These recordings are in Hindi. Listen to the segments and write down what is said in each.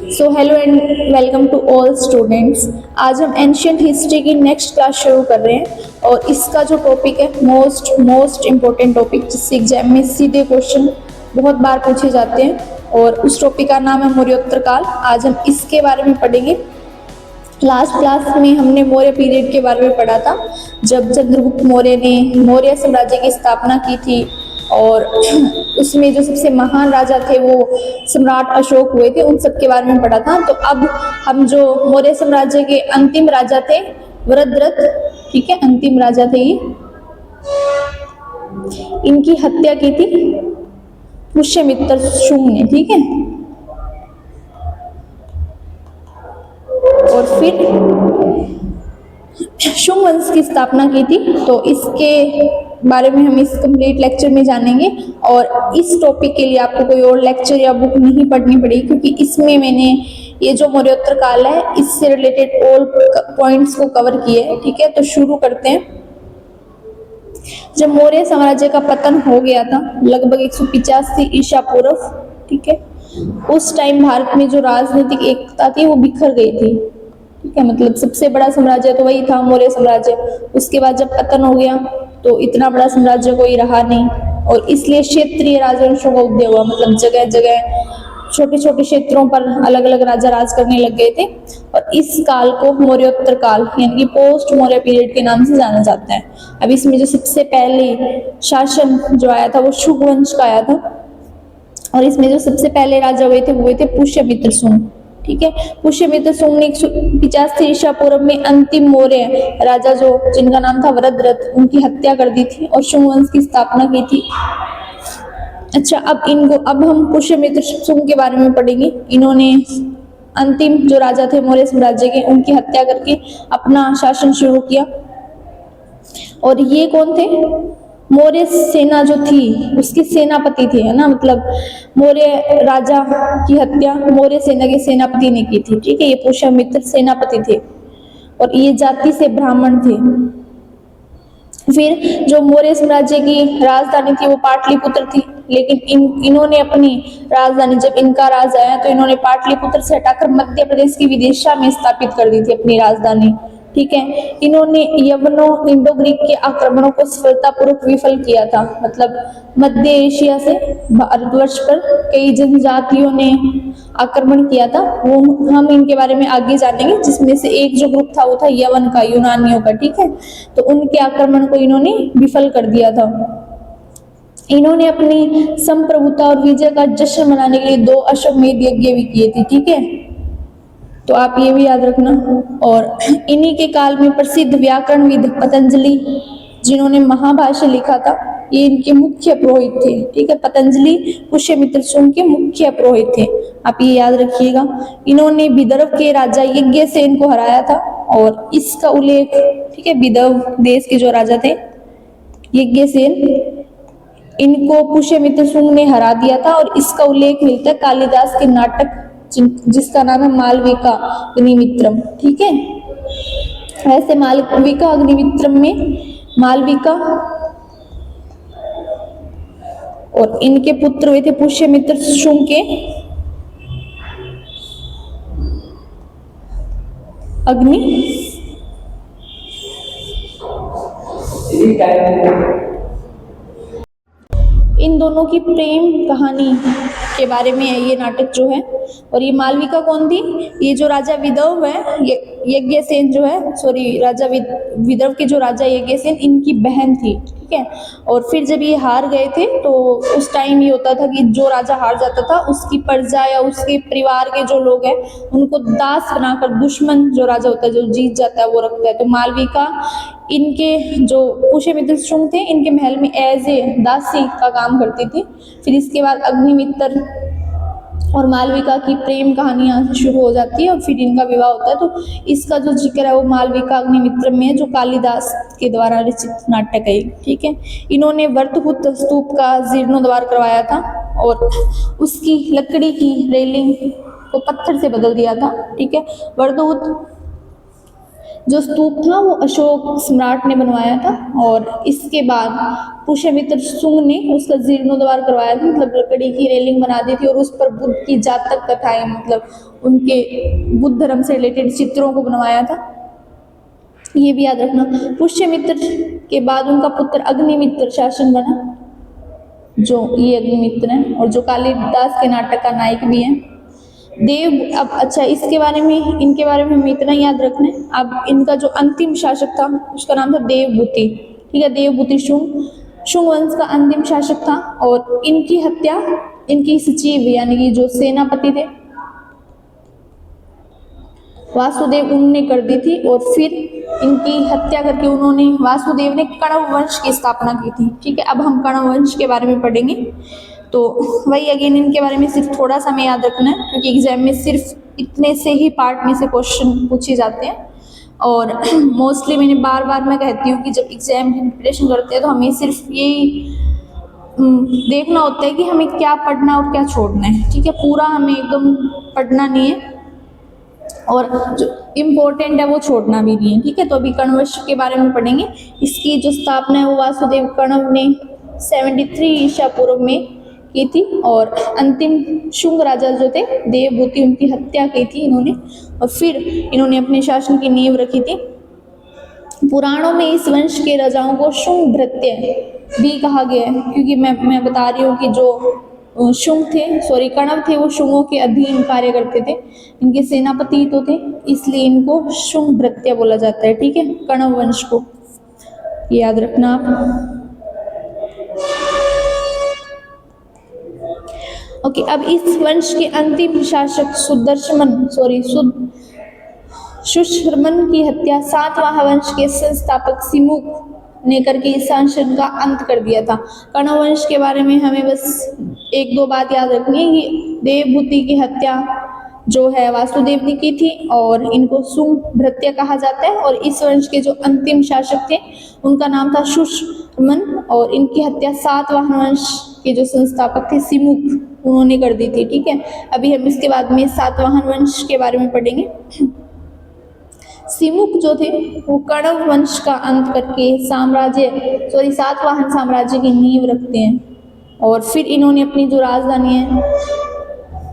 So hello and welcome to all students. आज हम एंशियंट हिस्ट्री की नेक्स्ट क्लास शुरू कर रहे हैं और इसका जो टॉपिक है मोस्ट इम्पोर्टेंट टॉपिक, जिससे एग्जाम में सीधे क्वेश्चन बहुत बार पूछे जाते हैं, और उस टॉपिक का नाम है मौर्योत्तर काल। आज हम इसके बारे में पढ़ेंगे। लास्ट क्लास में हमने मौर्य पीरियड के बारे में पढ़ा था, जब चंद्रगुप्त मौर्य ने मौर्य साम्राज्य की स्थापना की थी, और उसमें जो सबसे महान राजा थे वो सम्राट अशोक हुए थे, उन सब के बारे में पढ़ा था। तो अब हम जो मौर्य साम्राज्य के अंतिम राजा थे वृद्धरथ, ठीक है, अंतिम राजा थे ये, इनकी हत्या की थी पुष्यमित्र शुंग ने, ठीक है। और फिर शुंग वंश की स्थापना की थी, तो इसके बारे में हम इस कंप्लीट लेक्चर में जानेंगे। और इस टॉपिक के लिए आपको कोई और लेक्चर या बुक नहीं पढ़नी पड़ेगी, क्योंकि इसमें मैंने ये जो मौर्योत्तर काल है इससे रिलेटेड ऑल पॉइंट्स को कवर किए हैं, ठीक है। तो शुरू करते हैं। जब मौर्य साम्राज्य का पतन हो गया था लगभग 185 ईसा पूर्व, ठीक है, उस टाइम भारत में जो राजनीतिक एकता थी वो बिखर गई थी, ठीक है। मतलब सबसे बड़ा साम्राज्य तो वही था, मौर्य साम्राज्य। उसके बाद जब पतन हो गया तो इतना बड़ा साम्राज्य कोई रहा नहीं, और इसलिए क्षेत्रीय राजवंशों का उदय हुआ। मतलब जगह जगह छोटे छोटे क्षेत्रों पर अलग अलग राजा राज करने लग गए थे, और इस काल को मौर्योत्तर काल यानी कि पोस्ट मौर्य पीरियड के नाम से जाना जाता है। अब इसमें जो सबसे पहले शासन जो आया था वो शुंग वंश का आया था, और इसमें जो सबसे पहले राजा हुए थे वो हुए थे पुष्यमित्र शुंग, ठीक है। पुष्यमित्र शुंग ने 185 ईसा पूर्व में अंतिम मौर्य राजा जो जिनका नाम था वृद्धरथ, उनकी हत्या कर दी थी और शुंग वंश की स्थापना की थी। अच्छा, अब हम पुष्यमित्र शुंग के बारे में पढ़ेंगे। इन्होंने अंतिम जो राजा थे मौर्य साम्राज्य के, उनकी हत्या करके अपना शासन शुरू किया। और ये कौन थे? मौर्य सेना जो थी उसके सेनापति थे, है ना। मतलब मौर्य राजा की हत्या मौर्य सेना के सेनापति ने की थी, ठीक है। ये पुष्यमित्र सेनापति थे और ये जाति से ब्राह्मण थे। फिर जो मौर्य साम्राज्य की राजधानी थी वो पाटलिपुत्र थी, लेकिन इन्होंने अपनी राजधानी, जब इनका राज आया तो इन्होंने पाटलिपुत्र से हटाकर मध्य प्रदेश की विदिशा में स्थापित कर दी थी अपनी राजधानी, ठीक है। इन्होंने यवनों इंडो ग्रीक के आक्रमणों को सफलतापूर्वक विफल किया था। मतलब मध्य एशिया से भारतवर्ष पर कई जनजातियों ने आक्रमण किया था, वो हम इनके बारे में आगे जानेंगे। जिसमें से एक जो ग्रुप था वो था यवन का, यूनानियों का, ठीक है। तो उनके आक्रमण को इन्होंने विफल कर दिया था। इन्होंने अपनी संप्रभुता और विजय का जश्न मनाने के लिए 2 अश्वमेध यज्ञ भी किए थे, ठीक है। तो आप ये भी याद रखना। और इन्हीं के काल में प्रसिद्ध व्याकरणविद पतंजलि, जिन्होंने महाभाष्य लिखा था, ये इनके मुख्य पुरोहित थे, ठीक है। पतंजलि पुष्यमित्र शुंग के मुख्य पुरोहित थे, आप ये याद रखिएगा। इन्होंने विदर्भ के राजा यज्ञसेन को हराया था, और इसका उल्लेख, ठीक है, विदर्भ देश के जो राजा थे यज्ञसेन, इनको पुष्यमित्र शुंग ने हरा दिया था। और इसका उल्लेख मिलता है कालिदास के नाटक जिसका नाम है मालविका अग्निमित्रम, ठीक है। वैसे मालविका अग्निमित्रम में मालविका और इनके पुत्र हुए थे पुष्यमित्र शुंग के अग्नि। इन दोनों की प्रेम कहानी के बारे में है ये नाटक जो है। और ये मालविका कौन थी? ये जो राजा विदर्भ है, यज्ञसेन जो है, सॉरी, राजा विदर्भ के जो राजा यज्ञसेन, इनकी बहन थी, ठीक है। और फिर जब ये हार गए थे तो उस टाइम ये होता था कि जो राजा हार जाता था उसकी प्रजा या उसके परिवार के जो लोग हैं उनको दास बनाकर दुश्मन जो राजा होता है, जो जीत जाता है, वो रखता है। तो मालविका इनके जो पुष्यमित्र शुंग थे, इनके महल में एज ए दासी का काम करती थी। फिर इसके बाद अग्निमित्र और मालविका की प्रेम कहानी यहाँ से शुरू हो जाती है, और फिर इनका विवाह होता है। तो इसका जो जिक्र है वो मालविका अग्निमित्र में है, जो कालिदास के द्वारा रचित नाटक है, ठीक है। इन्होंने वर्तहुत स्तूप का जीर्णोद्धार करवाया था, और उसकी लकड़ी की रेलिंग को पत्थर से बदल दिया था, ठीक है। वर्तहुत जो स्तूप था वो अशोक सम्राट ने बनवाया था, और इसके बाद पुष्यमित्र शुंग ने उसका जीर्णोद्धार करवाया था, मतलब लकड़ी की रेलिंग बना दी थी और उस पर बुद्ध की जातक कथाएं, मतलब उनके बुद्ध धर्म से रिलेटेड चित्रों को बनवाया था। ये भी याद रखना। पुष्यमित्र के बाद उनका पुत्र अग्निमित्र शासन बना, जो ये अग्निमित्र है, और जो कालिदास के नाटक का नायक भी है। देव, अब अच्छा इसके बारे में, इनके बारे में हमें इतना याद रखना है। अब इनका जो अंतिम शासक था उसका नाम था देवभूति, ठीक है, देवभूति शुंग, शुंग वंश का अंतिम शासक था, और इनकी हत्या इनकी सचिव यानी कि जो सेनापति थे वासुदेव उन्होंने कर दी थी, और फिर इनकी हत्या करके उन्होंने, वासुदेव ने कण्व वंश की स्थापना की थी, ठीक है। अब हम कण्व वंश के बारे में पढ़ेंगे, तो वही अगेन इनके बारे में सिर्फ थोड़ा सा हमें याद रखना है, क्योंकि एग्जाम में सिर्फ इतने से ही पार्ट में से क्वेश्चन पूछे जाते हैं। और मोस्टली मैंने बार बार मैं कहती हूँ कि जब एग्जाम की प्रिपरेशन करते हैं तो हमें सिर्फ यही देखना होता है कि हमें क्या पढ़ना और क्या छोड़ना है, ठीक है। पूरा हमें एकदम पढ़ना नहीं है, और जो इम्पोर्टेंट है वो छोड़ना भी नहीं है, ठीक है। तो अभी कण्व वंश के बारे में पढ़ेंगे। इसकी जो स्थापना है वो वासुदेव कण्व ने 73 ईसा पूर्व में की थी, और अंतिम शुंग राजा जो थे देवभूति, उनकी हत्या की थी इन्होंने, और फिर इन्होंने अपने शासन की नींव रखी थी। पुराणों में इस वंश के राजाओं को शुंग भृत्य भी कहा गया है, क्योंकि मैं बता रही हूँ कि जो शुंग थे, सॉरी कण्व थे, वो शुंगों के अधीन कार्य करते थे, इनके सेनापति तो थे, इसलिए इनको शुंग भृत्य बोला जाता है, ठीक है, कण्व वंश को, याद रखना आप। ओके, अब इस वंश के अंतिम शासक सुशर्मन की हत्या सातवाहन वंश के संस्थापक सिमुक ने करके इस शासन का अंत कर दिया था। कण्व वंश के बारे में हमें बस एक दो बात याद रखनी है कि देवभूति की हत्या जो है वासुदेव ने की थी, और इनको शुंग भृत्य कहा जाता है, और इस वंश के जो अंतिम शासक थे उनका नाम था सुशर्मन, और इनकी हत्या सातवाहन वंश के जो संस्थापक थे सिमुक उन्होंने कर दी थी, ठीक है। अभी हम इसके बाद में सातवाहन वंश के बारे में पढ़ेंगे। सिमुक जो थे वो कण्व वंश का अंत करके सातवाहन साम्राज्य की नींव रखते हैं, और फिर इन्होंने अपनी जो राजधानी है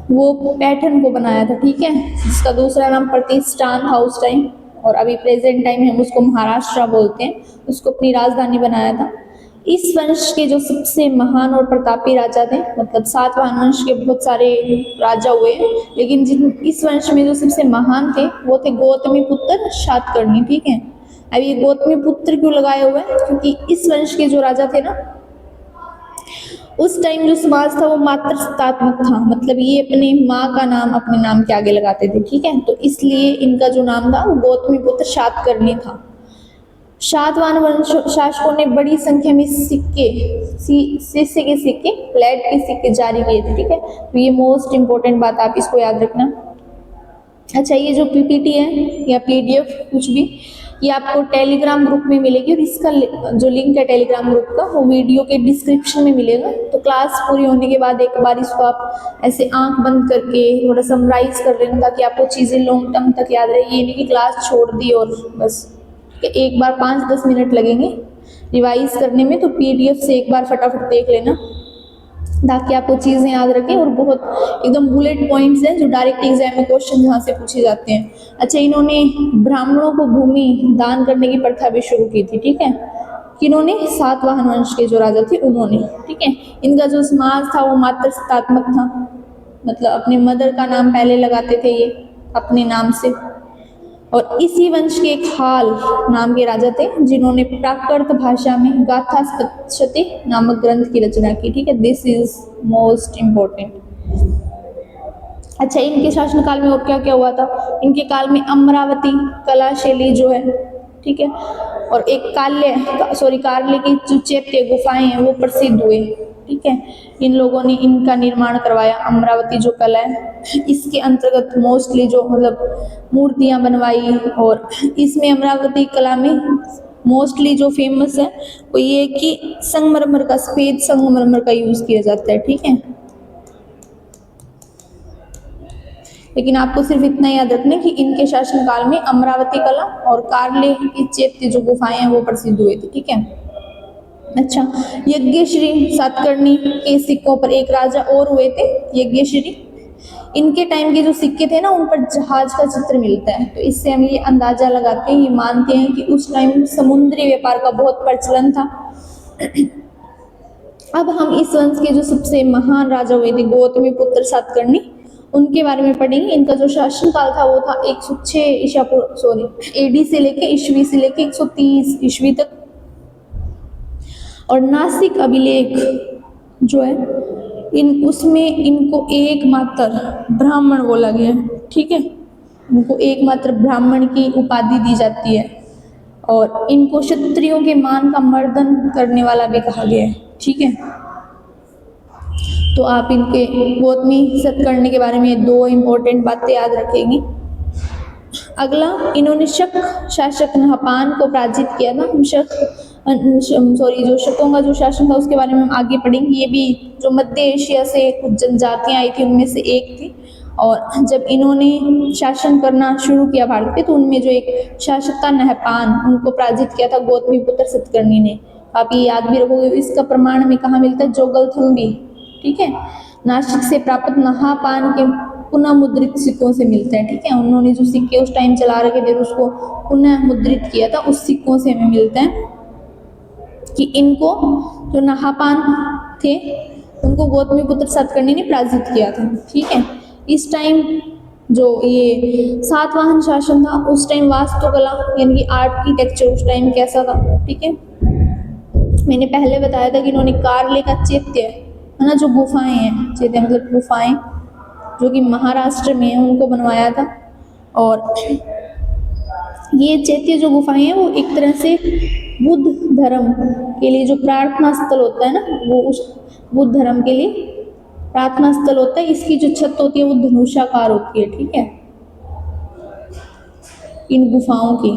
वो पैठण को बनाया था, ठीक है, जिसका दूसरा नाम प्रतिष्ठान था उस टाइम, और अभी प्रेजेंट टाइम हम उसको महाराष्ट्र बोलते हैं, उसको अपनी राजधानी बनाया था। इस वंश के जो सबसे महान और प्रतापी राजा थे, मतलब सातवाहन वंश के बहुत सारे राजा हुए, लेकिन इस वंश में जो सबसे महान थे वो थे गौतमी पुत्र शातकर्णी, ठीक है। अब ये गौतमी पुत्र क्यों लगाए हुए हैं, क्योंकि इस वंश के जो राजा थे ना, उस टाइम जो समाज था वो मातृसत्तात्मक था, मतलब ये अपनी माँ का नाम अपने नाम के आगे लगाते थे, ठीक है, तो इसलिए इनका जो नाम था वो गौतमी पुत्र शातकर्णी था। सातवाहन वंश शासकों ने बड़ी संख्या में शीशे के सिक्के, प्लेट के सिक्के जारी किए थे, ठीक है, तो ये मोस्ट इंपॉर्टेंट बात आप इसको याद रखना। अच्छा, ये जो पीपीटी है या पीडीएफ कुछ भी, ये आपको टेलीग्राम ग्रुप में मिलेगी, और इसका जो लिंक है टेलीग्राम ग्रुप का वो वीडियो के डिस्क्रिप्शन में मिलेगा। तो क्लास पूरी होने के बाद एक बार इसको आप ऐसे आंख बंद करके थोड़ा समराइज कर लेना, ताकि आपको चीज़ें लॉन्ग टर्म तक याद रहे। ये नहीं कि क्लास छोड़ दी और बस, कि एक बार 5-10 मिनट लगेंगे रिवाइज करने में, तो पीडीएफ से एक बार फटाफट देख लेना ताकि आपको चीज़ें याद रखें, और बहुत एकदम बुलेट पॉइंट्स हैं जो डायरेक्ट एग्जाम में क्वेश्चन जहाँ से पूछे जाते हैं। अच्छा, इन्होंने ब्राह्मणों को भूमि दान करने की प्रथा भी शुरू की थी, ठीक है, किन्होंने, सातवाहन वंश के जो राजा थे उन्होंने, ठीक है। इनका जो समाज था वो मातृसत्तात्मक था, मतलब अपने मदर का नाम पहले लगाते थे ये अपने नाम से, और इसी वंश के एक हाल नाम के राजा थे जिन्होंने प्राकृत भाषा में गाथा सप्तशती नामक ग्रंथ की रचना की, ठीक है, दिस इज मोस्ट इम्पोर्टेंट। अच्छा, इनके शासनकाल में और क्या क्या हुआ था, इनके काल में अमरावती कला शैली जो है, ठीक है, और एक कार्ले की जो चैत्य गुफाएं हैं वो प्रसिद्ध हुए, ठीक है, इन लोगों ने इनका निर्माण करवाया। अमरावती जो कला है इसके अंतर्गत मोस्टली जो मतलब मूर्तियां बनवाई, और इसमें अमरावती कला में मोस्टली जो फेमस है वो ये है कि संगमरमर का, सफेद संगमरमर का यूज किया जाता है, ठीक है। लेकिन आपको सिर्फ इतना याद रखना है कि इनके शासनकाल में अमरावती कला और कार्ले की चैत्य जो गुफाएं हैं वो प्रसिद्ध हुए थे। ठीक है। अच्छा, यज्ञश्री सातकर्णी के सिक्कों पर एक राजा और हुए थे, यज्ञश्री। इनके टाइम के जो सिक्के थे ना उन पर जहाज का चित्र मिलता है, तो इससे हम ये अंदाजा लगाते हैं, ये मानते हैं कि उस टाइम समुद्री व्यापार का बहुत प्रचलन था। अब हम इस वंश के जो सबसे महान राजा हुए थे गौतमी पुत्र सातकर्णी, उनके बारे में पढ़ेंगे। इनका जो शासनकाल था वो था 106 एडी से लेके ईस्वी से लेके 130 ईस्वी तक। और नासिक अभिलेख जो है उसमें इनको एकमात्र ब्राह्मण बोला गया है। ठीक है, इनको एकमात्र ब्राह्मण की उपाधि दी जाती है और इनको क्षत्रियों के मान का मर्दन करने वाला भी कहा गया है। ठीक है, तो आप इनके गौतमी सातकर्णी के बारे में 2 इंपॉर्टेंट बातें याद रखेंगी। अगला, इन्होंने शक शासक नहपान को पराजित किया था। जो शकों का जो शासन था उसके बारे में हम आगे पढ़ेंगे। ये भी जो मध्य एशिया से कुछ जनजातियां आई थी उनमें से एक थी, और जब इन्होंने शासन करना शुरू किया भारत पे तो उनमें जो एक शासक था नहपान, उनको पराजित किया था गौतमी पुत्र सातकर्णी ने। आप ये याद भी रखोगे। इसका प्रमाण हमें कहाँ मिलता है? जोगलथम्बी। ठीक है, नासिक से प्राप्त नहापान के पुनः मुद्रित सिक्कों से मिलता है। ठीक है, उन्होंने जो सिक्के उस टाइम चला रखे थे उसको पुनः मुद्रित किया था, उस सिक्कों से हमें मिलता है कि इनको जो नहापान थे उनको गौतमी पुत्र सातकर्णी ने पराजित किया था। ठीक है, इस टाइम जो ये सातवाहन शासन था उस टाइम वास्तुकला यानी कि आर्किटेक्चर उस टाइम कैसा था? ठीक है, मैंने पहले बताया था कि इन्होंने कार्ले का चैत्य है ना, जो गुफाएं हैं, चैत्य मतलब गुफाएं जो कि महाराष्ट्र में है, उनको बनवाया था। और ये चैत्य जो गुफाएं हैं वो एक तरह से बुद्ध धर्म के लिए जो प्रार्थना स्थल होता है ना, वो उस बुद्ध धर्म के लिए प्रार्थना स्थल होता है। इसकी जो छत होती है वो धनुषाकार होती है। ठीक है, इन गुफाओं की।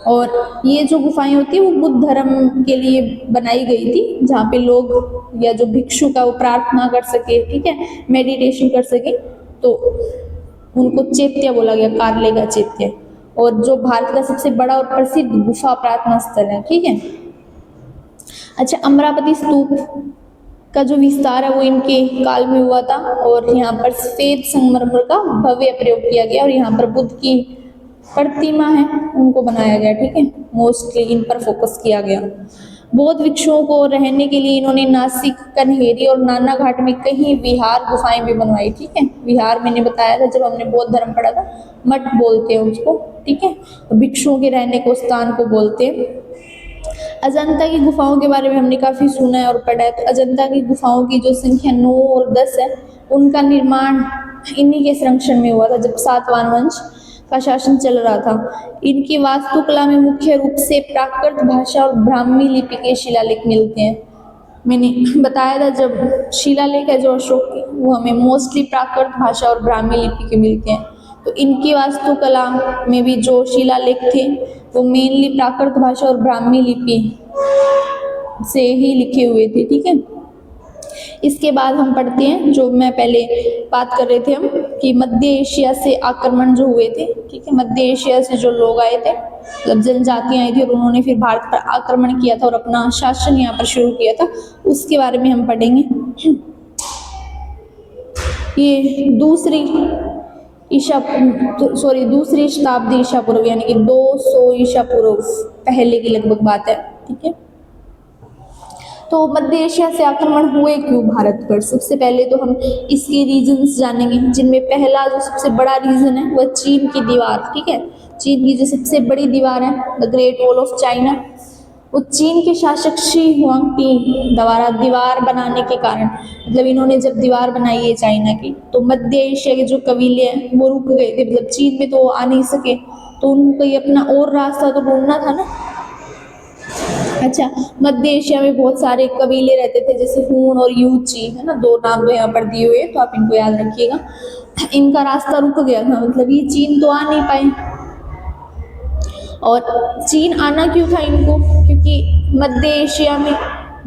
और ये जो गुफाएं होती है वो बुद्ध धर्म के लिए बनाई गई थी, जहाँ पे लोग या जो भिक्षु का वो प्रार्थना कर सके। ठीक है, मेडिटेशन कर सके, तो उनको चैत्य बोला गया, कार्ले का चैत्य। और जो भारत का सबसे बड़ा और प्रसिद्ध गुफा प्रार्थना स्थल है। ठीक है। अच्छा, अमरावती स्तूप का जो विस्तार है वो इनके काल में हुआ था, और यहाँ पर सफेद संगमरमर का भव्य प्रयोग किया गया, और यहाँ पर बुद्ध की प्रतिमा है उनको बनाया गया। ठीक है, मोस्टली इन पर फोकस किया गया। बौद्ध भिक्षुओं को रहने के लिए इन्होंने नासिक, कन्हेरी और नाना घाट में कई विहार गुफाएं भी बनवाई। ठीक है, विहार मैंने बताया था जब हमने बौद्ध धर्म पढ़ा था, मठ बोलते हैं उसको। ठीक है, तो भिक्षुओं के रहने को स्थान को बोलते हैं। अजंता की गुफाओं के बारे में हमने काफ़ी सुना है और पढ़ा है। तो अजंता की गुफाओं की जो संख्या 9 और 10 है, उनका निर्माण इन्हीं के संरक्षण में हुआ था जब सातवाहन वंश का शासन चल रहा था। इनकी वास्तुकला में मुख्य रूप से प्राकृत भाषा और ब्राह्मी लिपि के शिलालेख मिलते हैं। मैंने बताया था जब शिलालेख है जो अशोक के, वो हमें मोस्टली प्राकृत भाषा और ब्राह्मी लिपि के मिलते हैं। तो इनकी वास्तुकला में भी जो शिलालेख थे वो मेनली प्राकृत भाषा और ब्राह्मी लिपि से ही लिखे हुए थे। ठीक है, इसके बाद हम पढ़ते हैं जो मैं पहले बात कर रहे थे हम कि मध्य एशिया से आक्रमण जो हुए थे। ठीक है, मध्य एशिया से जो लोग आए थे, मतलब जनजातियां आई थी, और उन्होंने फिर भारत पर आक्रमण किया था और अपना शासन यहाँ पर शुरू किया था, उसके बारे में हम पढ़ेंगे। ये दूसरी शताब्दी ईसा पूर्व यानी कि 200 ईसा पूर्व पहले की लगभग बात है। ठीक है, तो मध्य एशिया से आक्रमण हुए क्यों भारत पर? सबसे पहले तो हम इसके रीजन्स जानेंगे, जिनमें पहला जो सबसे बड़ा रीजन है वह चीन की दीवार। ठीक है, चीन की जो सबसे बड़ी दीवार है, the great wall of China, वो चीन के शासक शी हुआंगटी द्वारा दीवार बनाने के कारण, मतलब इन्होंने जब दीवार बनाई है चाइना की, तो मध्य एशिया के जो कबीले हैं वो रुक गए थे, मतलब चीन में तो आ नहीं सके, तो उनको ये अपना और रास्ता तो ढूंढना था ना। अच्छा, मध्य एशिया में बहुत सारे कबीले रहते थे, जैसे हून और यूची, है ना, 2 नाम तो यहाँ पर दिए हुए, तो आप इनको याद रखिएगा। इनका रास्ता रुक गया था, मतलब ये चीन तो आ नहीं पाए। और चीन आना क्यों था इनको? क्योंकि मध्य एशिया में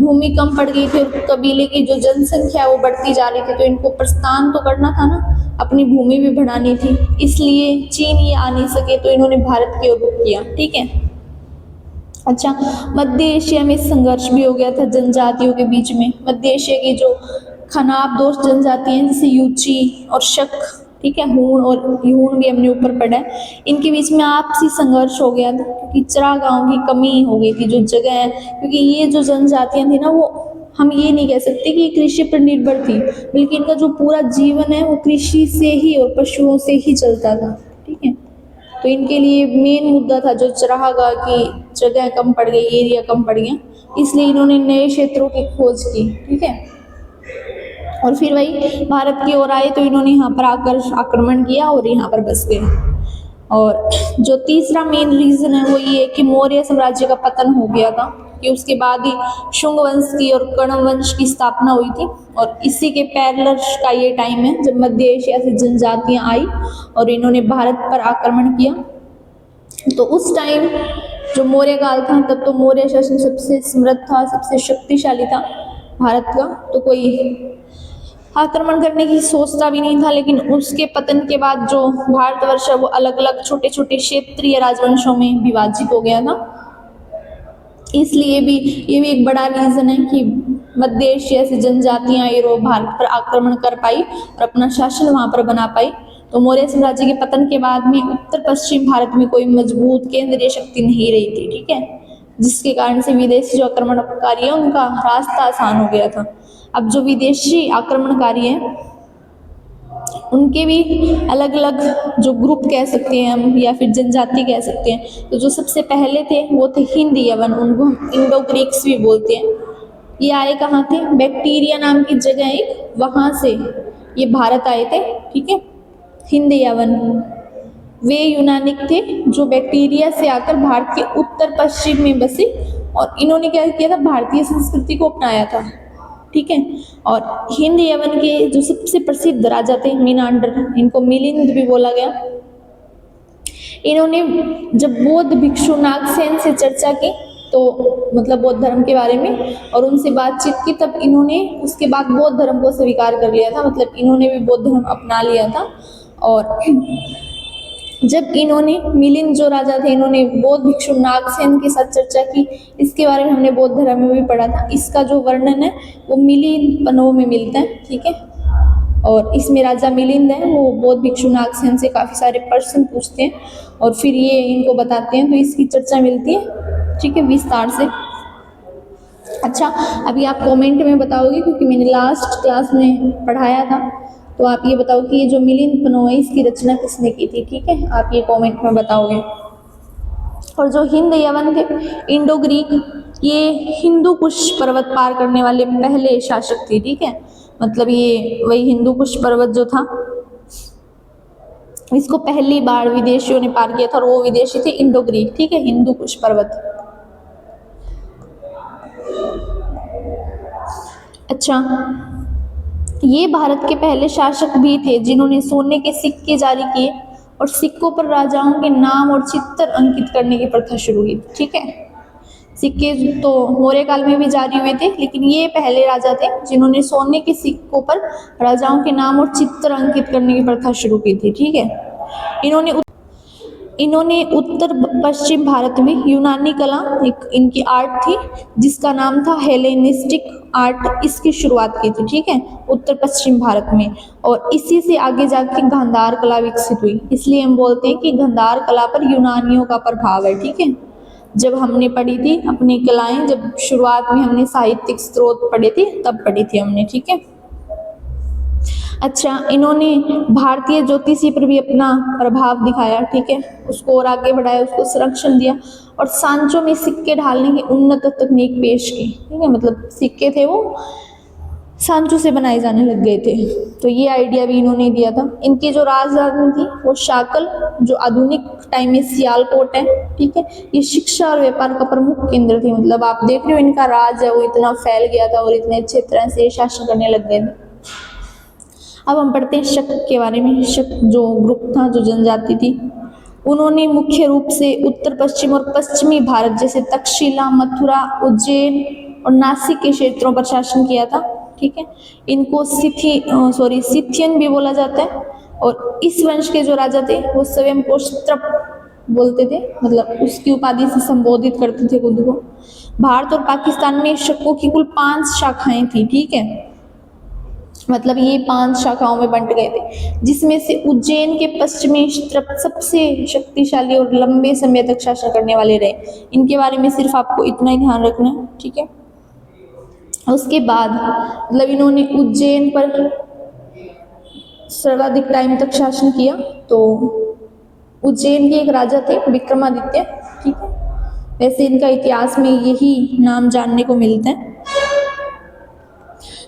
भूमि कम पड़ गई थी और कबीले की जो जनसंख्या है वो बढ़ती जा रही थी, तो इनको प्रस्थान तो करना था ना, अपनी भूमि भी बढ़ानी थी, इसलिए चीन ये आ नहीं सके तो इन्होंने भारत की ओर रुख किया। ठीक है। अच्छा, मध्य एशिया में संघर्ष भी हो गया था जनजातियों के बीच में। मध्य एशिया की जो खानाबदोश जनजाति हैं जैसे यूची और शक, ठीक है, हूण, और यूण भी हमने ऊपर पढ़ा है, इनके बीच में आपसी संघर्ष हो गया था क्योंकि चरागाहों की कमी हो गई थी जो जगह है, क्योंकि ये जो जनजातियां थी ना वो हम ये नहीं कह सकते कि कृषि पर निर्भर थी, बल्कि इनका जो पूरा जीवन है वो कृषि से ही और पशुओं से ही चलता था। ठीक है। तो इनके लिए मेन मुद्दा था जो चरागाह की जगह कम पड़ गई, एरिया कम पड़ गया, इसलिए इन्होंने नए क्षेत्रों की खोज की। ठीक है। और फिर वही भारत की ओर आए तो इन्होंने यहाँ पर आकर आक्रमण किया और यहाँ पर बस गए। और जो तीसरा मेन रीजन है वो ये है कि मौर्य साम्राज्य का पतन हो गया था, कि उसके बाद ही शुंग वंश की और कण्व वंश की स्थापना हुई थी, और इसी के पैरेलल का ये टाइम है जब मध्य एशिया से जनजातियां आई और इन्होंने भारत पर आक्रमण किया। तो उस टाइम जो मौर्य काल था तब तो मौर्य शासन सबसे समृद्ध था, सबसे शक्तिशाली था भारत का, तो कोई आक्रमण करने की सोचता भी नहीं था। लेकिन उसके पतन के बाद जो भारतवर्ष है वो अलग अलग छोटे छोटे क्षेत्रीय राजवंशों में विभाजित हो गया था, इसलिए भी ये भी एक बड़ा रीजन है कि मध्य एशिया से जनजातियां यूरोप भारत पर आक्रमण कर पाई और अपना शासन वहां पर बना पाई। तो मौर्य साम्राज्य के पतन के बाद में उत्तर पश्चिम भारत में कोई मजबूत केंद्रीय शक्ति नहीं रही थी। ठीक है। जिसके कारण से विदेशी जो आक्रमणकारी है उनका रास्ता आसान हो गया था। अब जो विदेशी आक्रमणकारी हैं उनके भी अलग अलग जो ग्रुप कह सकते हैं हम या फिर जनजाति कह सकते हैं। तो जो सबसे पहले थे वो थे हिंद यवन, उनको हम इंडो ग्रीक्स भी बोलते हैं। ये आए कहाँ थे? बैक्टीरिया नाम की जगह एक, वहाँ से ये भारत आए थे। ठीक है। हिंद यवन वे यूनानिक थे जो बैक्टीरिया से आकर भारत के उत्तर पश्चिम में बसे और इन्होंने क्या किया था? भारतीय संस्कृति को अपनाया था। ठीक है। और हिंद यवन के जो सबसे प्रसिद्ध राजा थे मीनांडर, इनको मिलिंद भी बोला गया, इन्होंने जब बौद्ध भिक्षु नागसेन से चर्चा की तो मतलब बौद्ध धर्म के बारे में और उनसे बातचीत की, तब इन्होंने उसके बाद बौद्ध धर्म को स्वीकार कर लिया था, मतलब इन्होंने भी बौद्ध धर्म अपना लिया था। और जब इन्होंने मिलिंद जो राजा थे इन्होंने बौद्ध भिक्षु नागसेन के साथ चर्चा की, इसके बारे में हमने बौद्ध धर्म में भी पढ़ा था। इसका जो वर्णन है वो मिलिंद पनों में मिलता है। ठीक है। और इसमें राजा मिलिंद है वो बौद्ध भिक्षु नागसेन से काफ़ी सारे प्रश्न पूछते हैं और फिर ये इनको बताते हैं, तो इसकी चर्चा मिलती है। ठीक है, विस्तार से। अच्छा, अभी आप कमेंट में बताओगे क्योंकि मैंने लास्ट क्लास में पढ़ाया था, तो आप ये बताओ कि ये जो मिलिंद पनो है इसकी रचना किसने की थी। ठीक है, आप ये कमेंट में बताओगे। और जो हिंद यवन थे इंडो ग्रीक, ये हिंदू कुश पर्वत पार करने वाले पहले शासक थे। ठीक है, मतलब ये वही हिंदू कुश पर्वत जो था इसको पहली बार विदेशियों ने पार किया था और वो विदेशी थे इंडो ग्रीक। ठीक है, हिंदू कुश पर्वत। अच्छा, ये भारत के पहले शासक भी थे जिन्होंने सोने के सिक्के जारी किए और सिक्कों पर राजाओं के नाम और चित्र अंकित करने की प्रथा शुरू की। ठीक है, सिक्के तो मौर्य काल में भी जारी हुए थे, लेकिन ये पहले राजा थे जिन्होंने सोने के सिक्कों पर राजाओं के नाम और चित्र अंकित करने की प्रथा शुरू की थी। ठीक है, इन्होंने उत्तर पश्चिम भारत में यूनानी कला एक इनकी आर्ट थी जिसका नाम था हेलेनिस्टिक आर्ट, इसकी शुरुआत की थी। ठीक है, उत्तर पश्चिम भारत में, और इसी से आगे जाके गांधार कला विकसित हुई। इसलिए हम बोलते हैं कि गांधार कला पर यूनानियों का प्रभाव है। ठीक है, जब हमने पढ़ी थी अपनी कलाएं, जब शुरुआत में हमने साहित्यिक स्रोत पढ़े थे तब पढ़ी थी हमने। ठीक है। अच्छा, इन्होंने भारतीय ज्योतिषी पर भी अपना प्रभाव दिखाया। ठीक है, उसको और आगे बढ़ाया, उसको संरक्षण दिया और सांचों में सिक्के ढालने की उन्नत तकनीक पेश की। ठीक है, मतलब सिक्के थे वो सांचों से बनाए जाने लग गए थे, तो ये आइडिया भी इन्होंने दिया था। इनकी जो राजधानी थी वो शाकल, जो आधुनिक टाइम में सियालकोट है। ठीक है, ये शिक्षा और व्यापार का प्रमुख केंद्र थी। मतलब आप देख रहे हो इनका राज है वो इतना फैल गया था और इतने अच्छे तरह से शासन करने लग गए थे। अब हम पढ़ते हैं शक के बारे में। शक जो ग्रुप था, जो जनजाति थी, उन्होंने मुख्य रूप से उत्तर पश्चिम और पश्चिमी भारत जैसे तक्षशिला, मथुरा, उज्जैन और नासिक के क्षेत्रों पर शासन किया था। ठीक है, इनको सिथियन भी बोला जाता है। और इस वंश के जो राजा थे वो स्वयं को क्षत्रप बोलते थे, मतलब उसकी उपाधि से संबोधित करते थे खुद को। भारत और पाकिस्तान में शकों की कुल 5 शाखाएं थी। ठीक है, मतलब ये 5 शाखाओं में बंट गए थे, जिसमें से उज्जैन के पश्चिमी क्षत्रप सबसे शक्तिशाली और लंबे समय तक शासन करने वाले रहे। इनके बारे में सिर्फ आपको इतना ही ध्यान रखना है। ठीक है, उसके बाद मतलब इन्होंने उज्जैन पर सर्वाधिक टाइम तक शासन किया। तो उज्जैन के एक राजा थे विक्रमादित्य। ठीक है, वैसे इनका इतिहास में यही नाम जानने को मिलता है।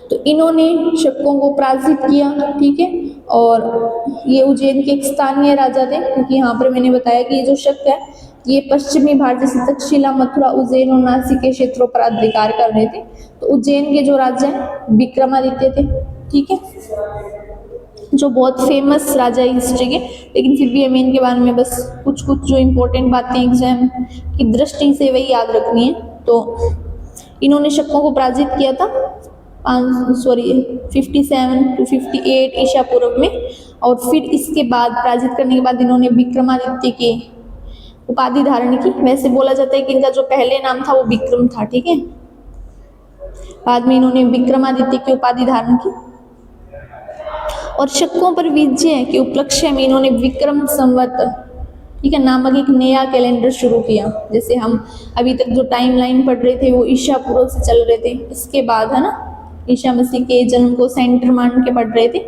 तो इन्होंने शकों को पराजित किया। ठीक है, और ये उज्जैन के एक स्थानीय राजा थे, क्योंकि यहाँ पर मैंने बताया कि ये जो शक है ये पश्चिमी भारत जैसे तक्षशिला, मथुरा, उज्जैन और नासिक के क्षेत्रों पर अधिकार कर रहे थे। तो उज्जैन के जो राजा हैं विक्रमादित्य थे। ठीक है, जो बहुत फेमस राजा है हिस्ट्री के, लेकिन फिर भी हमें इनके बारे में बस कुछ कुछ जो इम्पोर्टेंट बातें एग्जाम की दृष्टि से वही याद रखनी है। तो इन्होंने शकों को पराजित किया था 57 to 58 ईसा पूर्व में। और फिर इसके बाद पराजित करने के बाद इन्होंने विक्रमादित्य के उपाधि धारण की। वैसे बोला जाता है कि इनका जो पहले नाम था वो विक्रम था। ठीक है, बाद में इन्होंने विक्रमादित्य की उपाधि धारण की। और शकों पर विजय के उपलक्ष्य में इन्होंने विक्रम संवत, ठीक है, नामक एक नया कैलेंडर शुरू किया। जैसे हम अभी तक जो टाइमलाइन पढ़ रहे थे वो ईसा पूर्व से चल रहे थे, इसके बाद है ना ईसा मसीह के जन्म को सेंटर मान के पढ़ रहे थे,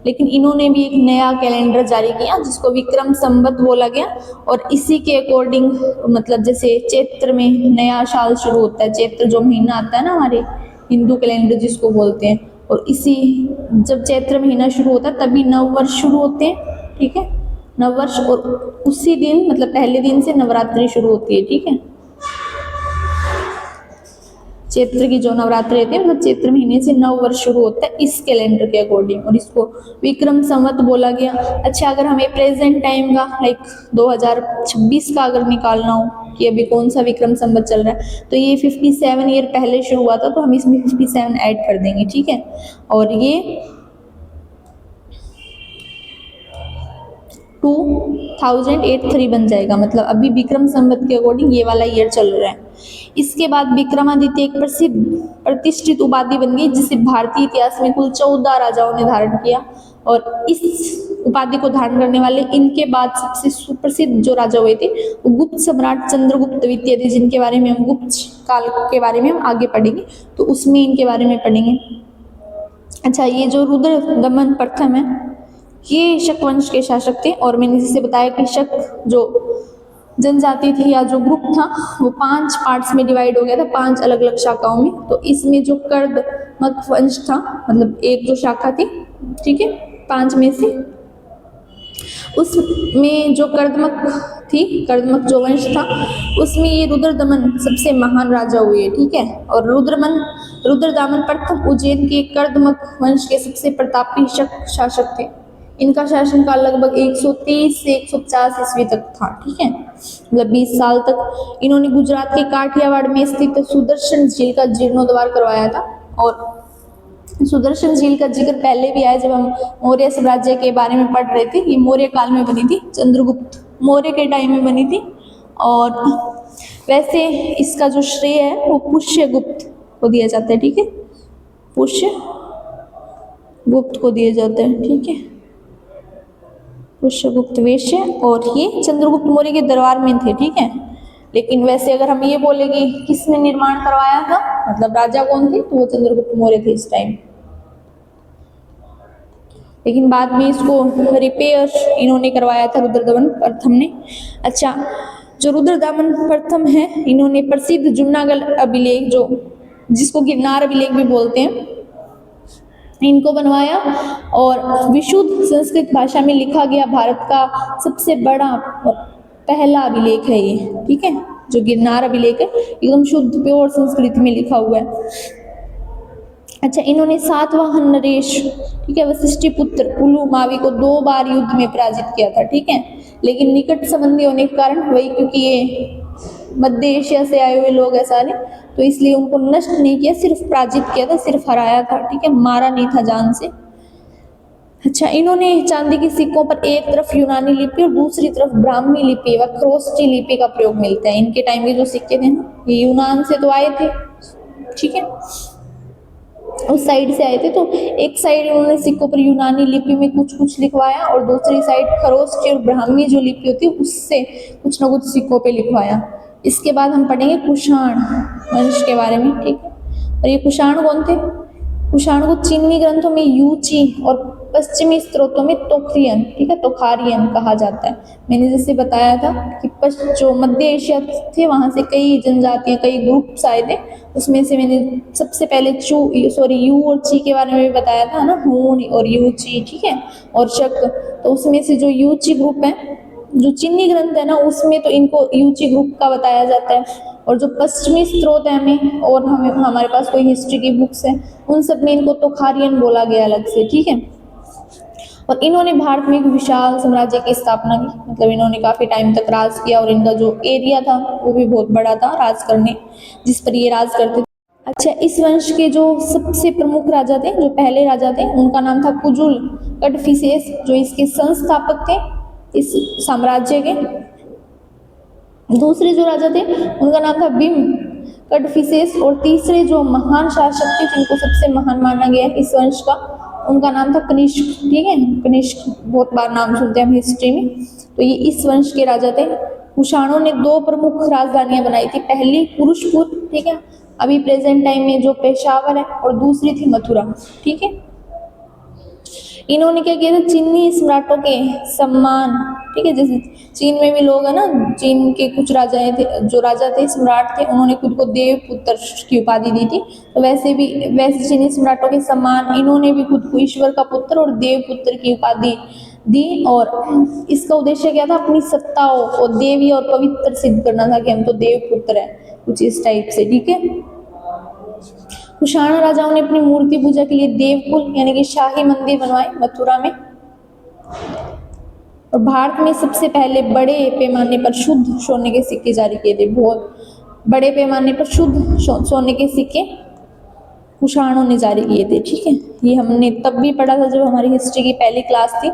लेकिन इन्होंने भी एक नया कैलेंडर जारी किया जिसको विक्रम संवत बोला गया। और इसी के अकॉर्डिंग मतलब जैसे चैत्र में नया साल शुरू होता है, चैत्र जो महीना आता है ना हमारे हिंदू कैलेंडर जिसको बोलते हैं, और इसी जब चैत्र महीना शुरू होता है तभी नववर्ष शुरू होते हैं। ठीक है, नववर्ष, और उसी दिन मतलब पहले दिन से नवरात्रि शुरू होती है। ठीक है, चैत्र की जो नवरात्रि रहते हैं मतलब चैत्र महीने से नववर्ष शुरू होता है इस कैलेंडर के अकॉर्डिंग, और इसको विक्रम संवत बोला गया। अच्छा, अगर हमें प्रेजेंट टाइम का लाइक 2026 का अगर निकालना हो कि अभी कौन सा विक्रम संवत चल रहा है, तो ये 57 ईयर पहले शुरू हुआ था, तो हम इसमें 57 ऐड कर देंगे। ठीक है, और ये 2083 बन जाएगा, मतलब अभी विक्रम संवत के अकॉर्डिंग ये वाला ईयर चल रहा है। इसके बाद विक्रमादित्य एक प्रसिद्ध प्रतिष्ठित उपाधि बन गई जिसे भारतीय इतिहास में कुल 14 राजाओं ने धारण किया। और इस उपाधि को धारण करने वाले इनके बाद सबसे सुप्रसिद्ध जो राजा हुए थे वो गुप्त सम्राट चंद्रगुप्त द्वितीय थे, जिनके बारे में हम गुप्त काल के बारे में हम आगे पढ़ेंगे, तो उसमें इनके बारे में पढ़ेंगे। अच्छा, ये जो रुद्र दमन प्रथम है ये शक वंश के शासक थे, और मैंने जिसे बताया कि शक जो जनजाति थी या जो ग्रुप था वो 5 पार्ट्स में डिवाइड हो गया था, 5 अलग अलग शाखाओं में। तो इसमें जो कर्दमक वंश था, मतलब एक जो शाखा थी, ठीक है, 5 में से उसमें जो कर्दमक थी, कर्दमक जो वंश था उसमें ये रुद्रदमन सबसे महान राजा हुए। ठीक है, और रुद्रदमन प्रथम उज्जैन के कर्दमक वंश के सबसे प्रतापी शासक थे। इनका शासनकाल लगभग 130 से 150 ईस्वी तक था। ठीक है, मतलब 20 साल तक। इन्होंने गुजरात के काठियावाड़ में स्थित सुदर्शन झील का जीर्णोद्धार करवाया था। और सुदर्शन झील का जिक्र पहले भी आया जब हम मौर्य साम्राज्य के बारे में पढ़ रहे थे। ये मौर्य काल में बनी थी, चंद्रगुप्त मौर्य के टाइम में बनी थी। और वैसे इसका जो श्रेय है वो पुष्यगुप्त को दिया जाता है। ठीक है, पुष्यगुप्त को दिया जाता है। ठीक है, पुष्यगुप्त वैश्य, और ये चंद्रगुप्त मौर्य के दरबार में थे। ठीक है, लेकिन वैसे अगर हम ये बोले कि किसने निर्माण करवाया था, मतलब राजा कौन थे, तो वो चंद्रगुप्त मौर्य थे इस टाइम। लेकिन बाद में इसको रिपेयर इन्होंने करवाया था रुद्रदमन प्रथम ने। अच्छा, जो रुद्रदमन प्रथम है इन्होंने प्रसिद्ध जूनागढ़ अभिलेख, जो जिसको गिरनार अभिलेख भी बोलते हैं, इनको बनवाया। और विशुद्ध संस्कृत भाषा में लिखा गया भारत का सबसे बड़ा पहला अभिलेख है ये। ठीक है, जो गिरनार अभिलेख है एकदम शुद्ध प्योर संस्कृत में लिखा हुआ है। अच्छा, इन्होंने सातवाहन नरेश, ठीक है, वशिष्ठी पुत्र पुलुमावी को 2 बार युद्ध में पराजित किया था। ठीक है, लेकिन निकट संबंधी होने के कारण वही, क्योंकि ये मध्य एशिया से आए हुए लोग हैं सारे, तो इसलिए उनको नष्ट नहीं किया, सिर्फ पराजित किया था, सिर्फ हराया था, ठीक है, मारा नहीं था जान से। अच्छा, इन्होंने चांदी के सिक्कों पर एक तरफ यूनानी लिपि और दूसरी तरफ ब्राह्मी लिपि व खरोष्टी लिपि का प्रयोग मिलता है। इनके टाइम के जो सिक्के थे ना, ये यूनान से तो आए थे, ठीक है, उस साइड से आए थे, तो एक साइड उन्होंने सिक्कों पर यूनानी लिपि में कुछ कुछ लिखवाया और दूसरी साइड खरोष्टी और ब्राह्मी जो लिपि होती है उससे कुछ ना कुछ सिक्कों पे लिखवाया। इसके बाद हम पढ़ेंगे कुषाण वंश के बारे में, ठीक है। और ये कुषाण कौन थे? कुषाण को चीनी ग्रंथों में यूची और पश्चिमी स्रोतों में तोखरियन, ठीक है, तोखारियन कहा जाता है। मैंने जैसे बताया था कि जो मध्य एशिया थे वहां से कई जनजातियां, कई ग्रुप्स आए थे, उसमें से मैंने सबसे पहले यू और ची के बारे में भी बताया था ना, हून और यूची, ठीक है, और शक। तो उसमें से जो यूची ग्रुप है, जो चीनी ग्रंथ है ना, उसमें तो इनको यूची ग्रुप का बताया जाता है, और जो पश्चिमी स्रोत है हमें, और हमें हमारे पास कोई हिस्ट्री की बुक्स है, उन सब में इनको तोखारियन बोला गया अलग से, ठीक है। और इन्होंने भारत में एक विशाल साम्राज्य की स्थापना की, मतलब इन्होंने काफी टाइम तक राज किया, और इनका जो एरिया था वो भी बहुत बड़ा था राज करने, जिस पर ये राज करते थे। अच्छा, इस वंश के जो सबसे प्रमुख राजा थे, जो पहले राजा थे, उनका नाम था कुजुल कडफिसेस, जो इसके संस्थापक थे इस साम्राज्य के। दूसरे जो राजा थे उनका नाम था बिम कडफिसेस, और तीसरे जो महान शासक थे जिनको सबसे महान माना गया इस वंश का, उनका नाम था कनिष्क, ठीक है। कनिष्क बहुत बार नाम सुनते हैं हम हिस्ट्री में, तो ये इस वंश के राजा थे। कुषाणों ने दो प्रमुख राजधानियां बनाई थी, पहली पुरुषपुर, ठीक है, अभी प्रेजेंट टाइम में जो पेशावर है, और दूसरी थी मथुरा, ठीक है। इन्होंने क्या किया था, चीनी सम्राटों के सम्मान, ठीक है, जैसे चीन में भी लोग है ना, चीन के कुछ राजा थे, जो राजा थे, सम्राट थे, उन्होंने खुद को देवपुत्र की उपाधि दी थी, तो वैसे चीनी सम्राटों के सम्मान इन्होंने भी खुद को ईश्वर का पुत्र और देवपुत्र की उपाधि दी, और इसका उद्देश्य क्या था, अपनी सत्ताओं को देवी और पवित्र सिद्ध करना था कि हम तो देवपुत्र हैं, कुछ इस टाइप से, ठीक है। कुषाण राजाओं ने अपनी मूर्ति पूजा के लिए देवकुल यानी कि शाही मंदिर बनवाए मथुरा में, और भारत में सबसे पहले बड़े पैमाने पर शुद्ध सोने के सिक्के जारी किए थे। बहुत बड़े पैमाने पर शुद्ध सोने के सिक्के कुषाणों ने जारी किए थे, ठीक है। ये हमने तब भी पढ़ा था जब हमारी हिस्ट्री की पहली क्लास थी।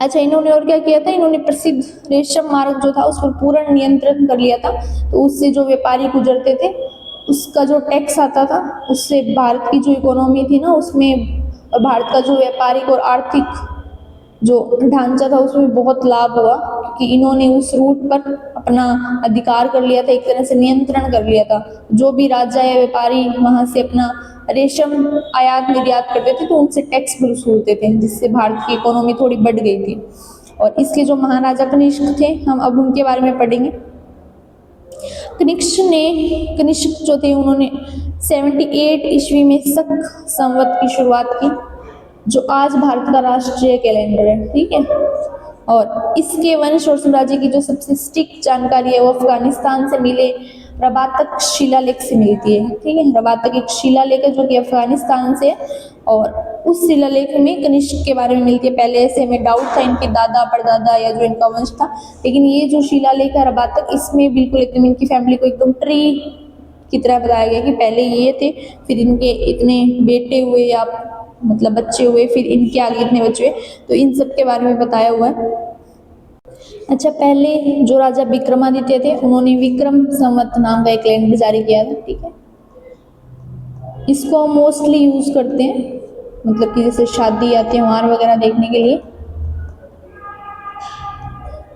अच्छा, इन्होंने और क्या किया था, इन्होंने प्रसिद्ध रेशम मार्ग जो था उस पर पूर्ण नियंत्रण कर लिया था, तो उससे जो व्यापारी गुजरते थे उसका जो टैक्स आता था, उससे भारत की जो इकोनॉमी थी ना उसमें, और भारत का जो व्यापारिक और आर्थिक जो ढांचा था उसमें बहुत लाभ हुआ, क्योंकि इन्होंने उस रूट पर अपना अधिकार कर लिया था, एक तरह से नियंत्रण कर लिया था। जो भी राजा या व्यापारी वहां से अपना रेशम आयात निर्यात करते थे तो उनसे टैक्स भी वसूलते थे, जिससे भारत की इकोनॉमी थोड़ी बढ़ गई थी। और इसके जो महाराजा कनिष्क थे, हम अब उनके बारे में पढ़ेंगे। कनिष्क जो थे उन्होंने 78 ईस्वी में शक संवत की शुरुआत की, जो आज भारत का राष्ट्रीय कैलेंडर है, ठीक है। और इसके वंश और साम्राज्य की जो सबसे सटीक जानकारी है वो अफगानिस्तान से मिले रबातक शिलालेख से मिलती है, ठीक है। रबातक एक शिलालेख है जो कि अफगानिस्तान से है, और उस शिलालेख में कनिष्क के बारे में मिलती है। पहले ऐसे हमें डाउट था इनके दादा परदादा या जो इनका वंश था, लेकिन ये जो शिलालेख है रबातक, इसमें बिल्कुल एकदम इनकी फैमिली को एकदम ट्री की तरह बताया गया कि पहले ये थे, फिर इनके इतने बेटे हुए या मतलब बच्चे हुए, फिर इनके आगे इतने बच्चे हुए, तो इन सब के बारे में बताया हुआ है। अच्छा, पहले जो राजा विक्रमादित्य थे उन्होंने विक्रम संवत नाम का एक कैलेंडर जारी किया था, ठीक है। इसको हम मोस्टली यूज करते हैं, मतलब कि जैसे शादी या त्योहार वगैरह देखने के लिए।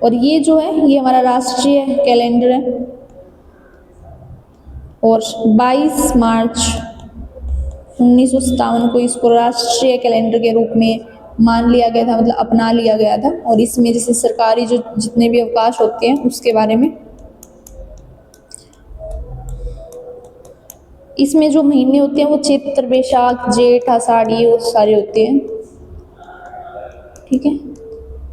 और ये जो है ये हमारा राष्ट्रीय कैलेंडर है, और 22 मार्च 1957 को इसको राष्ट्रीय कैलेंडर के रूप में मान लिया गया था, मतलब अपना लिया गया था। और इसमें जैसे सरकारी जो जितने भी अवकाश होते हैं उसके बारे में, इसमें जो महीने होते हैं वो चैत्र बैसाख जेठ आषाढ़ी वो सारे होते हैं, ठीक है।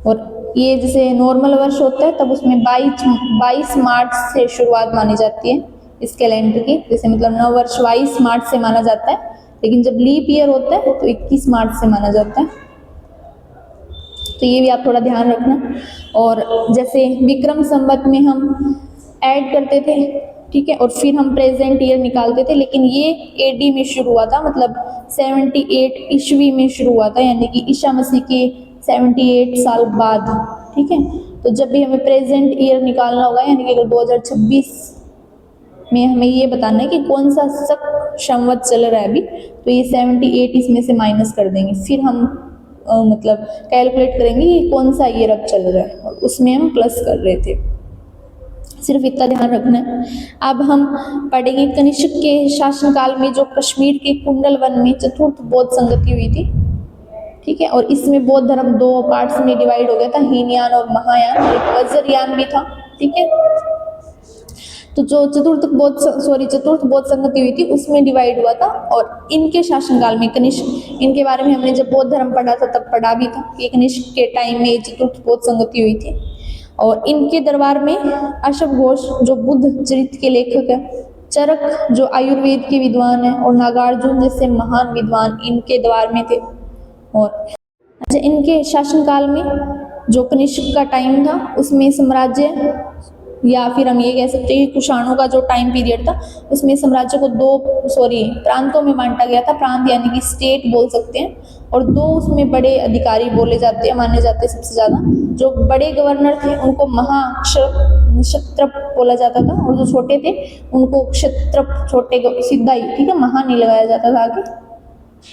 और ये जैसे नॉर्मल वर्ष होता है तब उसमें 22 मार्च से शुरुआत मानी जाती है इस कैलेंडर की, जैसे मतलब नव वर्ष 22 मार्च से माना जाता है, लेकिन जब लीप ईयर होता है तो 21 मार्च से माना जाता है, तो ये भी आप थोड़ा ध्यान रखना। और जैसे विक्रम संवत में हम ऐड करते थे, ठीक है, और फिर हम प्रेजेंट ईयर निकालते थे। लेकिन ये AD में शुरू हुआ था, मतलब 78 ईस्वी में शुरू हुआ था, यानी कि ईसा मसीह के 78 साल बाद, ठीक है। तो जब भी हमें प्रेजेंट ईयर निकालना होगा, यानी कि अगर 2026 में हमें ये बताना है कि कौन सा शक संवत चल रहा है अभी, तो ये 78 इसमें से माइनस कर देंगे, फिर हम मतलब कैलकुलेट करेंगे कि कौन सा ईयर अब चल रहा है, और उसमें हम प्लस कर रहे थे। सिर्फ इतना ध्यान रखना है। अब हम पढ़ेंगे कनिष्क के शासनकाल में जो कश्मीर के कुंडल वन में चतुर्थ बौद्ध संगति हुई थी, ठीक है, और इसमें बौद्ध धर्म दो पार्ट्स में डिवाइड हो गया था, हीनयान और महायान, और एक वज्रयान भी था, ठीक है। तो जो चतुर्थ बौद्ध संगति हुई थी उसमें डिवाइड हुआ था, और इनके शासनकाल में कनिष्क, इनके बारे में हमने जब बौद्ध धर्म पढ़ा था तब पढ़ा भी था कि कनिष्क के टाइम में चतुर्थ बौद्ध संगति हुई थी। और इनके दरबार में अशोक घोष जो बुद्ध चरित्र के लेखक है, चरक जो आयुर्वेद के विद्वान है, और नागार्जुन जैसे महान विद्वान इनके दरबार में थे। और अच्छा, इनके शासनकाल में जो कनिष्क का टाइम था उसमें साम्राज्य, या फिर हम ये कह सकते हैं कि कुषाणों का जो टाइम पीरियड था उसमें साम्राज्य को दो प्रांतों में बांटा गया था। प्रांत यानी कि स्टेट बोल सकते हैं, और दो उसमें बड़े अधिकारी बोले जाते हैं, माने जाते हैं सबसे ज़्यादा। जो बड़े गवर्नर थे उनको क्षत्रप बोला जाता था, और जो छोटे थे उनको क्षत्रप, छोटे सीधा ही, ठीक है, महा नहीं लगाया जाता था आगे,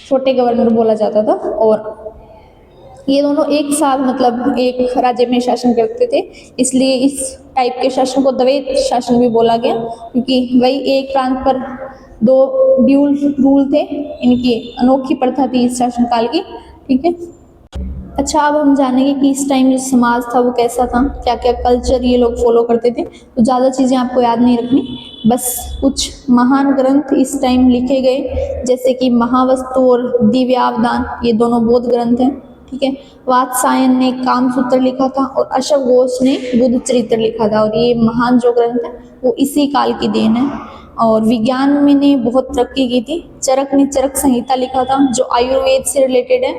छोटे गवर्नर बोला जाता था। और ये दोनों एक साथ मतलब एक राज्य में शासन करते थे, इसलिए इस टाइप के शासन को द्वैत शासन भी बोला गया, क्योंकि वही एक प्रांत पर दो ड्यूल रूल थे। इनकी अनोखी प्रथा थी इस शासनकाल की, ठीक है। अच्छा, अब हम जानेंगे कि इस टाइम जो समाज था वो कैसा था, क्या क्या कल्चर ये लोग फॉलो करते थे। तो ज़्यादा चीज़ें आपको याद नहीं रखनी, बस कुछ महान ग्रंथ इस टाइम लिखे गए, जैसे कि महावस्तु और दिव्यावदान, ये दोनों बौद्ध ग्रंथ हैं, ठीक है। वात्सायन ने कामसूत्र लिखा था, और अशोक घोष ने बुद्ध चरित्र लिखा था, और ये महान जो ग्रंथ है वो इसी काल की देन है। और विज्ञान में ने बहुत तरक्की की थी। चरक ने चरक संहिता लिखा था जो आयुर्वेद से रिलेटेड है,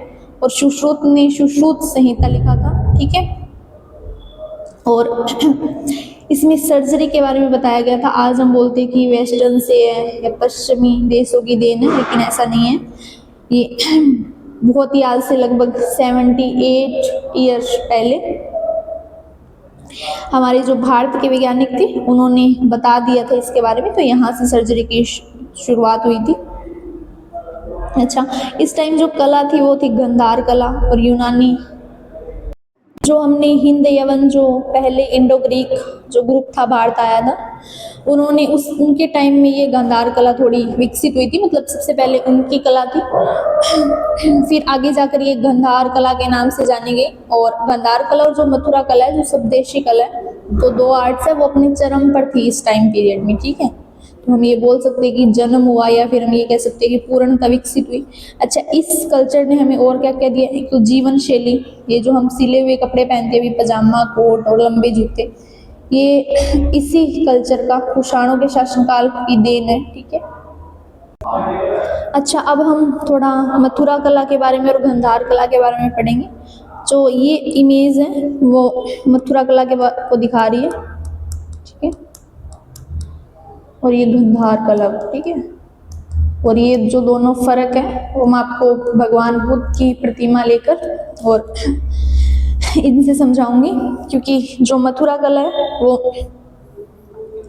और सुश्रुत ने सुश्रुत संहिता लिखा था, ठीक है। और इसमें सर्जरी के बारे में बताया गया था। आज हम बोलते हैं कि वेस्टर्न से है या पश्चिमी देशों की देन है, लेकिन ऐसा नहीं है। ये बहुत ही आज से लगभग 78 ईयर्स पहले हमारे जो भारत के वैज्ञानिक थे उन्होंने बता दिया था इसके बारे में, तो यहाँ से सर्जरी की शुरुआत हुई थी। अच्छा, इस टाइम जो कला थी वो थी गंधार कला, और यूनानी जो हमने हिंद यवन जो पहले इंडो ग्रीक जो ग्रुप था भारत आया था, उन्होंने उनके टाइम में ये गांधार कला थोड़ी विकसित हुई थी, मतलब सबसे पहले उनकी कला थी, फिर आगे जाकर ये गंधार कला के नाम से जानी गई। और गंधार कला और जो मथुरा कला है, जो स्वदेशी कला है, तो दो आर्ट्स है वो अपने चरम पर थी इस टाइम पीरियड में, ठीक है। तो हम ये बोल सकते हैं कि जन्म हुआ, या फिर हम ये कह सकते हैं कि पूर्णतः विकसित हुई। अच्छा, इस कल्चर ने हमें और क्या क्या दिया, एक तो जीवन शैली, ये जो हम सिले हुए कपड़े पहनते हैं, पजामा कोट और लंबे जूते, ये इसी कल्चर का कुषाणों के शासनकाल की देन है, ठीक है। अच्छा, अब हम थोड़ा मथुरा कला के बारे में और गंधार कला के बारे में पढ़ेंगे। जो ये इमेज है वो मथुरा कला को दिखा रही है, ठीक है, और ये गंधार कला, ठीक है। और ये जो दोनों फर्क है वो मैं आपको भगवान बुद्ध की प्रतिमा लेकर और इनसे समझाऊंगी, क्योंकि जो मथुरा कला है वो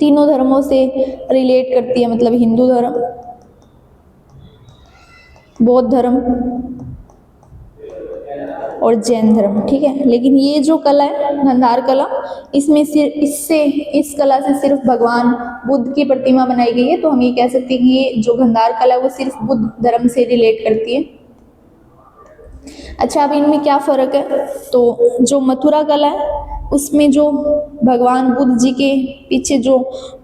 तीनों धर्मों से रिलेट करती है, मतलब हिंदू धर्म, बौद्ध धर्म और जैन धर्म, ठीक है। लेकिन ये जो कला है गंधार कला, इसमें इस कला से सिर्फ भगवान बुद्ध की प्रतिमा बनाई गई है, तो हम ये कह सकते हैं कि ये जो गंधार कला है वो सिर्फ बुद्ध धर्म से रिलेट करती है। अच्छा, अब इनमें क्या फ़र्क है, तो जो मथुरा कला है उसमें जो भगवान बुद्ध जी के पीछे जो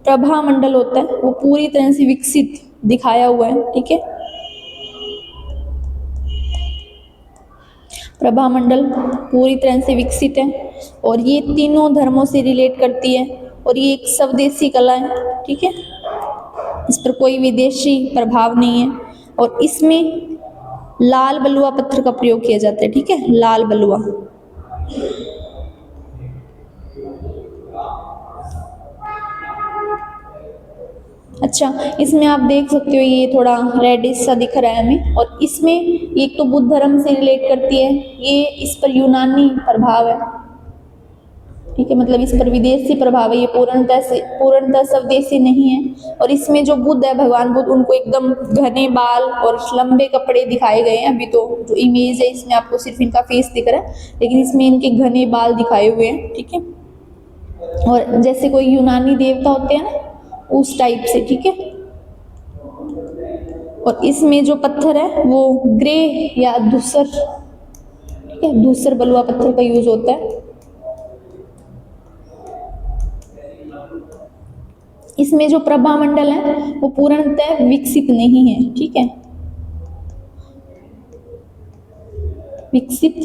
प्रभा मंडल होता है वो पूरी तरह से विकसित दिखाया हुआ है, ठीक है। प्रभा मंडल पूरी तरह से विकसित है, और ये तीनों धर्मों से रिलेट करती है, और ये एक स्वदेशी कला है, ठीक है। इस पर कोई विदेशी प्रभाव नहीं है, और इसमें लाल बलुआ पत्थर का प्रयोग किया जाता है, ठीक है, लाल बलुआ। अच्छा, इसमें आप देख सकते हो ये थोड़ा रेडिश सा दिख रहा है हमें, और इसमें एक तो बुद्ध धर्म से रिलेट करती है, ये इस पर यूनानी प्रभाव है, ठीक है, मतलब इस पर विदेशी प्रभाव है, ये पूर्णतः स्वदेशी नहीं है। और इसमें जो बुद्ध है, भगवान बुद्ध, उनको एकदम घने बाल और लंबे कपड़े दिखाए गए हैं। अभी तो जो इमेज है इसमें आपको सिर्फ इनका फेस दिख रहा है, लेकिन इसमें इनके घने बाल दिखाए हुए हैं, ठीक है, और जैसे कोई यूनानी देवता होते हैं ना, उस टाइप से, ठीक है। और इसमें जो पत्थर है वो ग्रे या धूसर, ठीक है, धूसर बलुआ पत्थर का यूज होता है। इसमें जो प्रभा मंडल है वो पूर्णतः विकसित नहीं है, ठीक है, विकसित।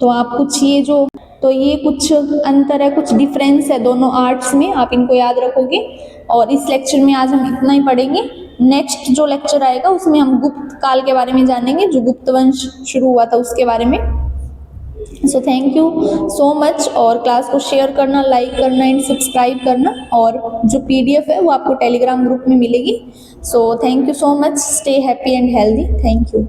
तो आप कुछ ये कुछ अंतर है, कुछ डिफरेंस है दोनों आर्ट्स में, आप इनको याद रखोगे। और इस लेक्चर में आज हम इतना ही पढ़ेंगे। नेक्स्ट जो लेक्चर आएगा उसमें हम गुप्त काल के बारे में जानेंगे, जो गुप्त वंश शुरू हुआ था उसके बारे में। So thank you so much, और क्लास को शेयर करना, लाइक करना एंड सब्सक्राइब करना, और जो PDF है वो आपको टेलीग्राम ग्रुप में मिलेगी। So thank you so much, stay happy and healthy, thank you.